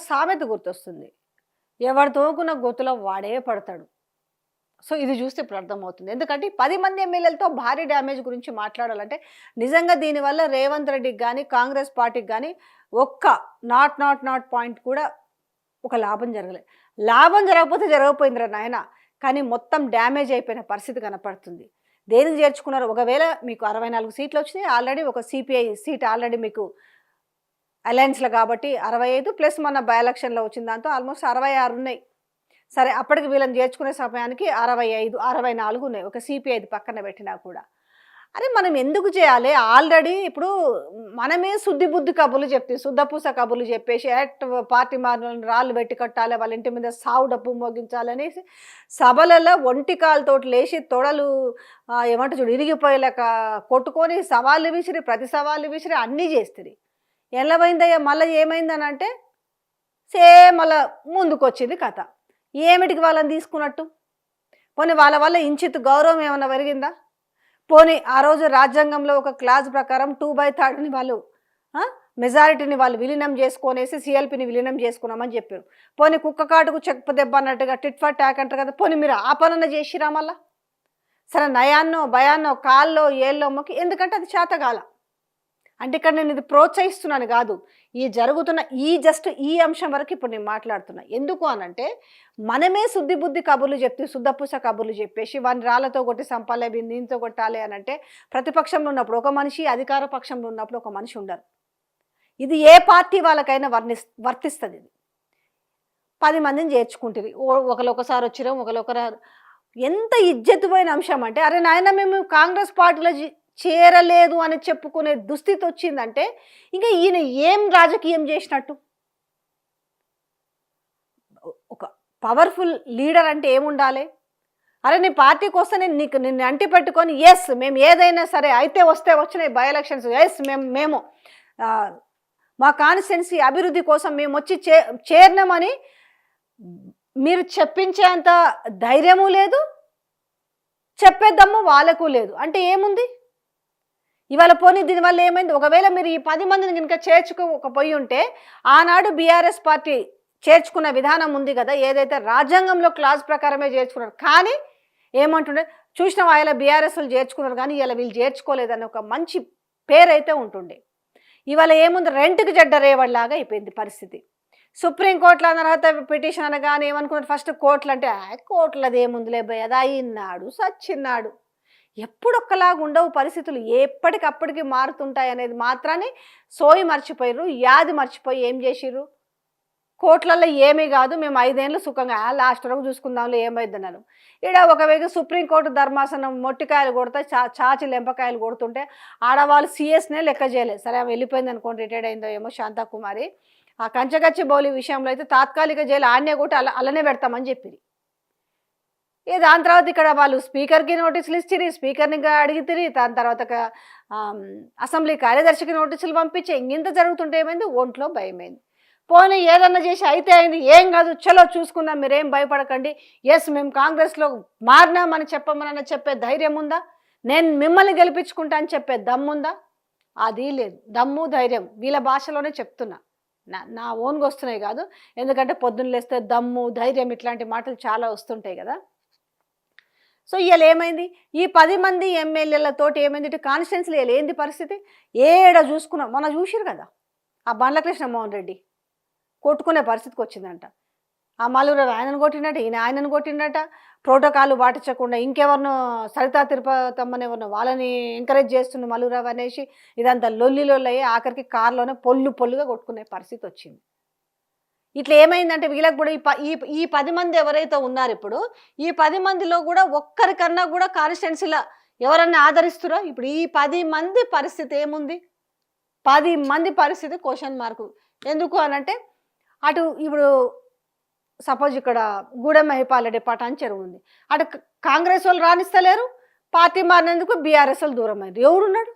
సామెత గుర్తొస్తుంది. ఎవడు తోముకున్న గోతిలో వాడే పడతాడు. సో, ఇది చూస్తే ఇప్పుడు అర్థమవుతుంది. ఎందుకంటే 10 మంది ఎమ్మెల్యేలతో భారీ డ్యామేజ్ గురించి మాట్లాడాలంటే నిజంగా దీనివల్ల రేవంత్ రెడ్డికి గానీ, కాంగ్రెస్ పార్టీకి గానీ ఒక్క నాట్ పాయింట్ కూడా ఒక లాభం జరగలేదు. లాభం జరగకపోతే జరగకపోయిందిరా నాయన. కానీ మొత్తం డ్యామేజ్ అయిపోయిన పరిస్థితి కనపడుతుంది. దేనికి చేర్చుకున్నారు? ఒకవేళ మీకు 64 సీట్లు వచ్చినాయి. ఆల్రెడీ ఒక సిపిఐ సీట్ ఆల్రెడీ మీకు అలయన్స్‌లో కాబట్టి 65 ప్లస్ మొన్న బై ఎలక్షన్‌లో వచ్చిన దాంతో ఆల్మోస్ట్ 66 ఉన్నాయి. సరే అప్పటికి వీళ్ళని చేర్చుకునే సమయానికి 65, 64 ఉన్నాయి. ఒక సిపిఐది పక్కన పెట్టినా కూడా. అరే మనం ఎందుకు చేయాలి? ఆల్రెడీ ఇప్పుడు మనమే శుద్ధి బుద్ధి కబుర్లు చెప్తే శుద్ధపూస కబుర్లు చెప్పేసి పార్టీ మారిన రాళ్ళు పెట్టి కట్టాలి, వాళ్ళ ఇంటి మీద సావు డప్పు మోగించాలనేసి సభలలో ఒంటికాలతోటి లేచి తొడలు ఏమంటారు చూడు ఇరిగిపోయేలాక కొట్టుకొని సవాళ్ళు విసిరి ప్రతి సవాళ్ళు విసిరి అన్నీ చేస్తుంది. ఎల్లమైందయ్యా మళ్ళీ ఏమైందని అంటే సేమ్ మళ్ళీ ముందుకు వచ్చింది కథ. ఏమిటికి వాళ్ళని తీసుకున్నట్టు? పోనీ వాళ్ళ వల్ల ఇంచిత్ గౌరవం ఏమైనా పెరిగిందా? పోనీ ఆ రోజు రాజ్యాంగంలో ఒక క్లాజ్ ప్రకారం 2/3 వాళ్ళు మెజారిటీని వాళ్ళు విలీనం చేసుకొనేసి సిఎల్పిని విలీనం చేసుకున్నామని చెప్పారు. పోనీ కుక్క కాటుకు చెక్క దెబ్బ అన్నట్టుగా టిట్ ఫర్ ట్యాక్ అంటారు కదా, పోనీ మీరు ఆ పనున్న చేసిరా మళ్ళా? సరే నయాన్నో భయాన్నో కాల్లో ఏళ్ళో మొక్కి, ఎందుకంటే అది చేతగాల. అంటే ఇక్కడ నేను ఇది ప్రోత్సహిస్తున్నాను కాదు, ఈ జరుగుతున్న జస్ట్ ఈ అంశం వరకు ఇప్పుడు నేను మాట్లాడుతున్నా. ఎందుకు అనంటే మనమే శుద్ధి బుద్ధి కబుర్లు చెప్తే శుద్ధపూస కబుర్లు చెప్పేసి వాడిని రాళ్ళతో కొట్టి సంపాలే దీంతో కొట్టాలి అనంటే ప్రతిపక్షంలో ఉన్నప్పుడు ఒక మనిషి, అధికార పక్షంలో ఉన్నప్పుడు ఒక మనిషి ఉండరు. ఇది ఏ పార్టీ వాళ్ళకైనా వర్తిస్తుంది. ఇది 10 మందిని చేర్చుకుంటుంది. ఒకసారి వచ్చినాం ఒకరు. ఎంత ఇజ్జతుపోయిన అంశం అంటే అరే నాయన మేము కాంగ్రెస్ పార్టీలో చేరలేదు అని చెప్పుకునే దుస్థితి వచ్చిందంటే ఇంకా ఈయన ఏం రాజకీయం చేసినట్టు? ఒక పవర్ఫుల్ లీడర్ అంటే ఏముండాలి? అరే నీ పార్టీకి వస్తే నిన్ను అంటి పెట్టుకొని ఎస్ మేము ఏదైనా సరే అయితే వస్తే వచ్చినాయి బై ఎలక్షన్స్, ఎస్ మేము మా కాన్స్టిట్యున్సీ అభివృద్ధి కోసం మేము వచ్చి చేరినామని మీరు చెప్పించేంత ధైర్యము లేదు, చెప్పేద్దాము వాళ్ళకు లేదు. అంటే ఏముంది ఇవాళ? పోనీ దీనివల్ల ఏమైంది? ఒకవేళ మీరు ఈ 10 మందిని కనుక చేర్చుకోకపోయి ఉంటే ఆనాడు బీఆర్ఎస్ పార్టీ చేర్చుకున్న విధానం ఉంది కదా, ఏదైతే రాజ్యాంగంలో క్లాజ్ ప్రకారమే చేర్చుకున్నారు. కానీ ఏమంటుండే చూసిన వాళ్ళ బీఆర్ఎస్లు చేర్చుకున్నారు కానీ ఇలా వీళ్ళు చేర్చుకోలేదని ఒక మంచి పేరైతే ఉంటుండే. ఇవాళ ఏముంది? రెంట్కి జడ్డ రేవడిలాగా అయిపోయింది పరిస్థితి. సుప్రీంకోర్టులో అర్హత పిటిషన్ అనగానే ఏమనుకున్నారు ఫస్ట్ కోర్టులు అంటే కోర్టులది ఏముందిలే భయ అది అయినాడు సచ్చిన్నాడు. ఎప్పుడొక్కలాగా ఉండవు పరిస్థితులు, ఎప్పటికప్పటికి మారుతుంటాయి అనేది మాత్రాన్ని సోయి మర్చిపోయారు, యాది మర్చిపోయి ఏం చేసిర్రు? కోర్టులలో ఏమీ కాదు మేము 5 ఏళ్ళు సుఖంగా లాస్ట్ వరకు చూసుకుందాంలో ఏమైందన్నారు. ఈడ ఒకవేళ సుప్రీంకోర్టు ధర్మాసనం మొట్టికాయలు కొడితే చాచి లెంపకాయలు కొడుతుంటే ఆడవాళ్ళు సిఎస్నే లెక్క చేయలేదు. సరే ఆమె వెళ్ళిపోయింది అనుకోండి, రిటైర్డ్ అయిందో ఏమో శాంతాకుమారి. ఆ కంచగచ్చి బౌలి విషయంలో అయితే తాత్కాలిక జైలు ఆడనే కొట్టి అలానే పెడతామని చెప్పింది. దాని తర్వాత ఇక్కడ వాళ్ళు స్పీకర్కి నోటీసులు ఇచ్చిరి, స్పీకర్ని అడిగితిరి, దాని తర్వాత అసెంబ్లీ కార్యదర్శికి నోటీసులు పంపించి ఇంత జరుగుతుంటే ఏమైంది? ఒంట్లో భయమైంది. పోనీ ఏదన్నా చేసి అయితే అయింది, ఏం కాదు చలో చూసుకుందాం, మీరేం భయపడకండి, ఎస్ మేము కాంగ్రెస్లో మారినామని చెప్పమని చెప్పే ధైర్యం ఉందా? నేను మిమ్మల్ని గెలిపించుకుంటా అని చెప్పే దమ్ముందా? అది లేదు. దమ్ము ధైర్యం వీళ్ళ భాషలోనే చెప్తున్నా, నా ఓన్గా వస్తున్నాయి కాదు. ఎందుకంటే పొద్దున్న లేస్తే దమ్ము ధైర్యం ఇట్లాంటి మాటలు చాలా వస్తుంటాయి కదా. సో ఇవాళ ఏమైంది? ఈ 10 మంది ఎమ్మెల్యేలతోటి ఏమైంది? ఇటు కాన్స్టిట్యున్సీలో ఇవాళ ఏంది పరిస్థితి? ఏడ చూసుకున్నాం మనం చూసిరు కదా, ఆ బండ్ల కృష్ణమోహన్ రెడ్డి కొట్టుకునే పరిస్థితికి వచ్చిందంట. ఆ మల్లూరు ఆయనను కొట్టినట్ట, ఈయన ఆయనను కొట్టినట్ట, ప్రోటోకాల్ పాటించకుండా ఇంకెవరినో సరితా తిరుపతమ్మని ఎవరినో వాళ్ళని ఎంకరేజ్ చేస్తున్న మల్లూరావు అనేసి ఇదంతా లొల్లిలొల్లయ్యి ఆఖరికి కారులోనే పొల్లుగా కొట్టుకునే పరిస్థితి వచ్చింది. ఇట్లా ఏమైందంటే వీళ్ళకి కూడా ఈ 10 మంది ఎవరైతే ఉన్నారు ఇప్పుడు ఈ 10 మందిలో కూడా ఒక్కరికన్నా కూడా కాన్స్టిట్యున్సీలో ఎవరన్నా ఆదరిస్తురా? ఇప్పుడు ఈ 10 మంది పరిస్థితి ఏముంది? 10 మంది పరిస్థితి క్వశ్చన్ మార్కు. ఎందుకు అనంటే అటు ఇప్పుడు సపోజ్ ఇక్కడ గూడెం మహిపాలరెడ్డి పటాన్ చెరువు ఉంది, అటు కాంగ్రెస్ వాళ్ళు రాణిస్తలేరు, పార్టీ మారినందుకు బీఆర్ఎస్ వాళ్ళు దూరం అయ్యారు. ఎవరున్నాడు?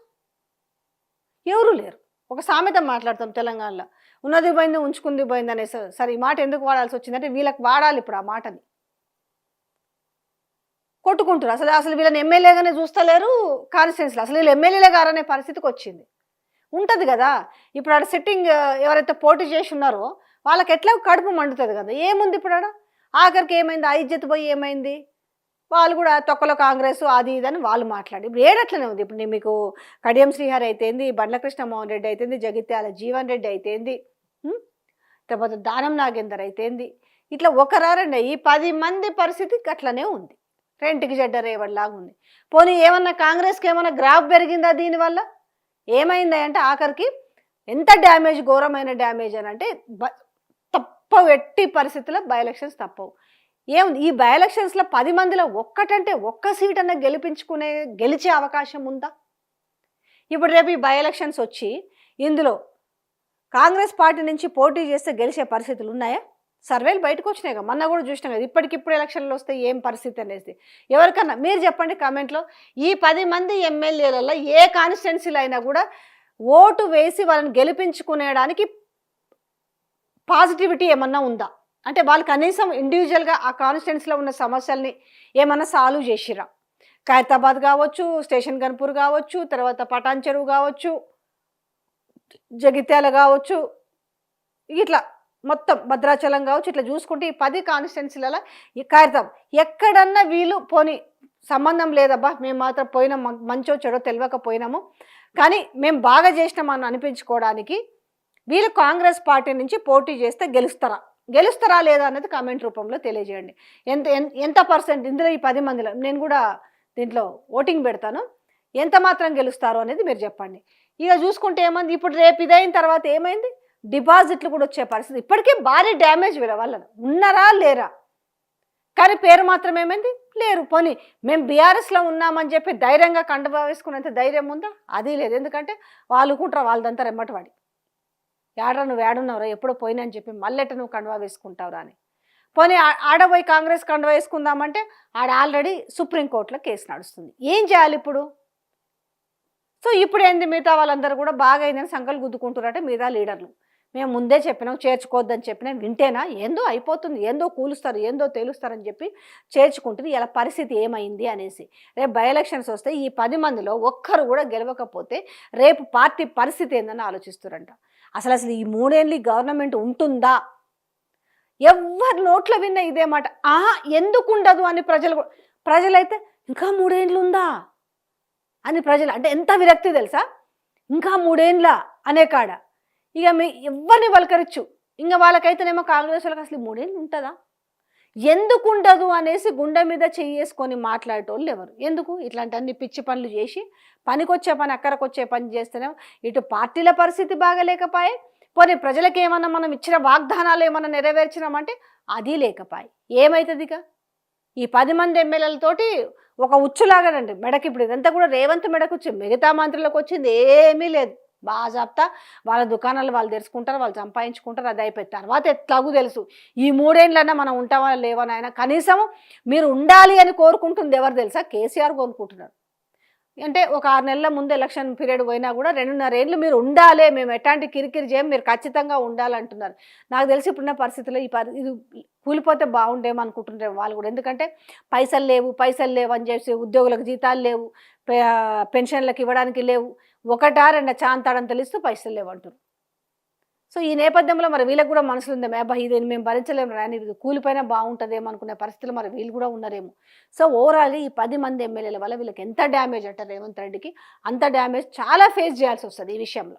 ఎవరు లేరు. ఒక సామెత మాట్లాడతాం తెలంగాణలో, ఉన్నది పోయింది ఉంచుకుంది పోయింది అనేసి. సరే ఈ మాట ఎందుకు వాడాల్సి వచ్చిందంటే వీళ్ళకి వాడాలి ఇప్పుడు ఆ మాటని. కొట్టుకుంటారు. అసలు వీళ్ళని ఎమ్మెల్యేగానే చూస్తలేరు కాన్స్టిట్యున్సీలో, అసలు వీళ్ళు ఎమ్మెల్యేలే గారనే పరిస్థితికి వచ్చింది. ఉంటుంది కదా. ఇప్పుడు ఆడ సిట్టింగ్ ఎవరైతే పోటీ చేసి ఉన్నారో వాళ్ళకి ఎట్లా కడుపు మండుతుంది కదా. ఏముంది ఇప్పుడు ఆడ? ఆఖరికి ఏమైంది? ఆ ఇజ్జత్ పోయి ఏమైంది? వాళ్ళు కూడా తొక్కలో కాంగ్రెస్ అది ఇది అని వాళ్ళు మాట్లాడి ఇప్పుడు ఏడట్లనే ఉంది. ఇప్పుడు నేను మీకు కడియం శ్రీహరి అయితేంది, బండ్ల కృష్ణమోహన్ రెడ్డి అయితేంది, జగిత్యాల జీవన్ రెడ్డి అయితేంది, లేకపోతే దానం నాగేందర్ అయితేంది, ఇట్లా ఒకరారండి ఈ 10 మంది పరిస్థితి అట్లనే ఉంది. రెంటికి జడ్డ రేవడిలాగా ఉంది. పోనీ ఏమన్నా కాంగ్రెస్కి ఏమన్నా గ్రాఫ్ పెరిగిందా దీనివల్ల? ఏమైంది అంటే ఆఖరికి ఎంత డ్యామేజ్, ఘోరమైన డ్యామేజ్ అని అంటే తప్పవు, ఎట్టి పరిస్థితుల్లో బై ఎలక్షన్స్ తప్పవు. ఏముంది ఈ బై ఎలక్షన్స్లో 10 మందిలో ఒక్కటంటే ఒక్క సీట్ అన్న గెలిచే అవకాశం ఉందా? ఇప్పుడు రేపు ఈ బై ఎలక్షన్స్ వచ్చి ఇందులో కాంగ్రెస్ పార్టీ నుంచి పోటీ చేస్తే గెలిచే పరిస్థితులు ఉన్నాయా? సర్వేలు బయటకు వచ్చినాయి కదా, మొన్న కూడా చూసినాం కదా. ఇప్పటికిప్పుడు ఎలక్షన్లు వస్తే ఏం పరిస్థితి అనేది ఎవరికన్నా మీరు చెప్పండి కామెంట్లో. ఈ 10 మంది ఎమ్మెల్యేలలో ఏ కాన్స్టిట్యున్సీలో అయినా కూడా ఓటు వేసి వాళ్ళని గెలిపించుకునేడానికి పాజిటివిటీ ఏమన్నా ఉందా? అంటే వాళ్ళు కనీసం ఇండివిజువల్గా ఆ కాన్స్టిట్యున్సీలో ఉన్న సమస్యల్ని ఏమన్నా సాల్వ్ చేసిరా? ఖైరతాబాద్ కావచ్చు, స్టేషన్ గన్పూర్ కావచ్చు, తర్వాత పటాన్ చెరువు కావచ్చు, జగిత్యాల కావచ్చు, ఇట్లా మొత్తం భద్రాచలం కావచ్చు, ఇట్లా చూసుకుంటే ఈ 10 కాన్స్టిట్యున్సీలలో ఈ ఖైరతాబాద్ ఎక్కడన్నా వీళ్ళు పోనీ సంబంధం లేదబ్బా మేము మాత్రం పోయినాం, మంచో చెడో తెలియకపోయినాము కానీ మేము బాగా చేసినామని అనిపించుకోవడానికి వీళ్ళు కాంగ్రెస్ పార్టీ నుంచి పోటీ చేస్తే గెలుస్తారా లేదా అనేది కామెంట్ రూపంలో తెలియజేయండి. ఎంత పర్సెంట్ ఇందులో ఈ 10 మందిలో నేను కూడా దీంట్లో ఓటింగ్ పెడతాను, ఎంత మాత్రం గెలుస్తారో అనేది మీరు చెప్పండి. ఇక చూసుకుంటే ఏమైంది ఇప్పుడు రేపు ఇదైన తర్వాత ఏమైంది? డిపాజిట్లు కూడా వచ్చే పరిస్థితి. ఇప్పటికే భారీ డ్యామేజ్ వీళ్ళ వల్ల ఉన్నారా లేరా? కానీ పేరు మాత్రం ఏమైంది? లేరు. పోనీ మేము బీఆర్ఎస్లో ఉన్నామని చెప్పి ధైర్యంగా కండువా వేసుకున్నంత ధైర్యం ఉందా? అది లేదు. ఎందుకంటే వాళ్ళు కూడా వాళ్ళదంతా రెమ్మటివాడి ఏడ్రా నువ్వు ఏడున్నావురా ఎప్పుడో పోయినా అని చెప్పి మళ్ళెట నువ్వు కండువా వేసుకుంటావురా అని. పోనీ ఆడపోయి కాంగ్రెస్ కండువా వేసుకుందామంటే ఆడ ఆల్రెడీ సుప్రీంకోర్టులో కేసు నడుస్తుంది. ఏం చేయాలి ఇప్పుడు? సో ఇప్పుడు ఏంది మిగతా వాళ్ళందరూ కూడా బాగా అయిందని సంకలు గుద్దుకుంటున్నారంటే మిగతా లీడర్లు మేము ముందే చెప్పినాం చేర్చుకోవద్దని చెప్పినా వింటేనా? ఏందో అయిపోతుంది, ఏందో కూలుస్తారు, ఏందో తేలుస్తారని చెప్పి చేర్చుకుంటుంది. ఇలా పరిస్థితి ఏమైంది అనేసి రేపు బై ఎలక్షన్స్ వస్తే ఈ 10 మందిలో ఒక్కరు కూడా గెలవకపోతే రేపు పార్టీ పరిస్థితి ఏందని ఆలోచిస్తారంట. అసలు ఈ 3 ఏళ్ళు గవర్నమెంట్ ఉంటుందా? ఎవరి నోట్లో విన్న ఇదే మాట. ఎందుకు ఉండదు అని ప్రజలైతే ఇంకా 3 ఏళ్ళు ఉందా అని ప్రజలు అంటే ఎంత విరక్తి తెలుసా? ఇంకా 3 ఏళ్ళ అనే కాడ ఇక ఎవరిని వలకరిచ్చు. ఇంకా వాళ్ళకైతేనేమో కాంగ్రెస్ వాళ్ళకి అసలు 3 ఏళ్ళు ఉంటుందా? ఎందుకు ఉండదు అనేసి గుండె మీద చేసుకొని మాట్లాడేటోళ్ళు ఎవరు? ఎందుకు ఇట్లాంటి అన్ని పిచ్చి పనులు చేసి పనికొచ్చే పని అక్కడికొచ్చే పని చేస్తేనే ఇటు పార్టీల పరిస్థితి బాగలేకపోయి, పోనీ ప్రజలకు ఏమన్నా మనం ఇచ్చిన వాగ్దానాలు ఏమన్నా నెరవేర్చినామంటే అది లేకపోయి ఏమవుతుంది? ఇక ఈ 10 మంది ఎమ్మెల్యేలతోటి ఒక ఉచ్చులాగానండి మెడకి. ఇప్పుడు ఇదంతా కూడా రేవంత్ మెడకు వచ్చింది, మిగతా మంత్రులకు వచ్చింది ఏమీ లేదు. బాగా చెప్తా వాళ్ళ దుకాణాలు వాళ్ళు తెరుచుకుంటారు, వాళ్ళు సంపాదించుకుంటారు, అది అయిపోయింది. తర్వాత ఎట్లాగూ తెలుసు ఈ 3 ఏళ్ళన్నా మనం ఉంటామా లేవని. ఆయన కనీసం మీరు ఉండాలి అని కోరుకుంటుంది ఎవరు తెలుసా? కేసీఆర్ కోరుకుంటున్నారు. అంటే ఒక 6 నెలల ముందు ఎలక్షన్ పీరియడ్ పోయినా కూడా 2.5 ఏళ్ళు మీరు ఉండాలి, మేము ఎట్లాంటి కిరికిరి చేయం, మీరు ఖచ్చితంగా ఉండాలంటున్నారు. నాకు తెలిసి ఇప్పుడున్న పరిస్థితుల్లో ఇది కూలిపోతే బాగుండేమో అనుకుంటున్నారు వాళ్ళు కూడా. ఎందుకంటే పైసలు లేవు అని చెప్పి ఉద్యోగులకు జీతాలు లేవు, పెన్షన్లకు ఇవ్వడానికి లేవు, 1-2 చాంతాడని తెలుస్తూ పైసలు లేవంటారు. సో ఈ నేపథ్యంలో మరి వీళ్ళకి కూడా మనసులు ఉందేమో అబ్బా ఇది మేము భరించలేము రాని ఇది కూలిపోయినా బాగుంటుందేమో అనుకునే పరిస్థితులు మరి వీళ్ళు కూడా ఉన్నారేమో. సో ఓవరాల్గా ఈ 10 మంది ఎమ్మెల్యేల వల్ల వీళ్ళకి ఎంత డ్యామేజ్ అంటారు రేవంత్ రెడ్డికి, అంత డ్యామేజ్ చాలా ఫేస్ చేయాల్సి వస్తుంది ఈ విషయంలో.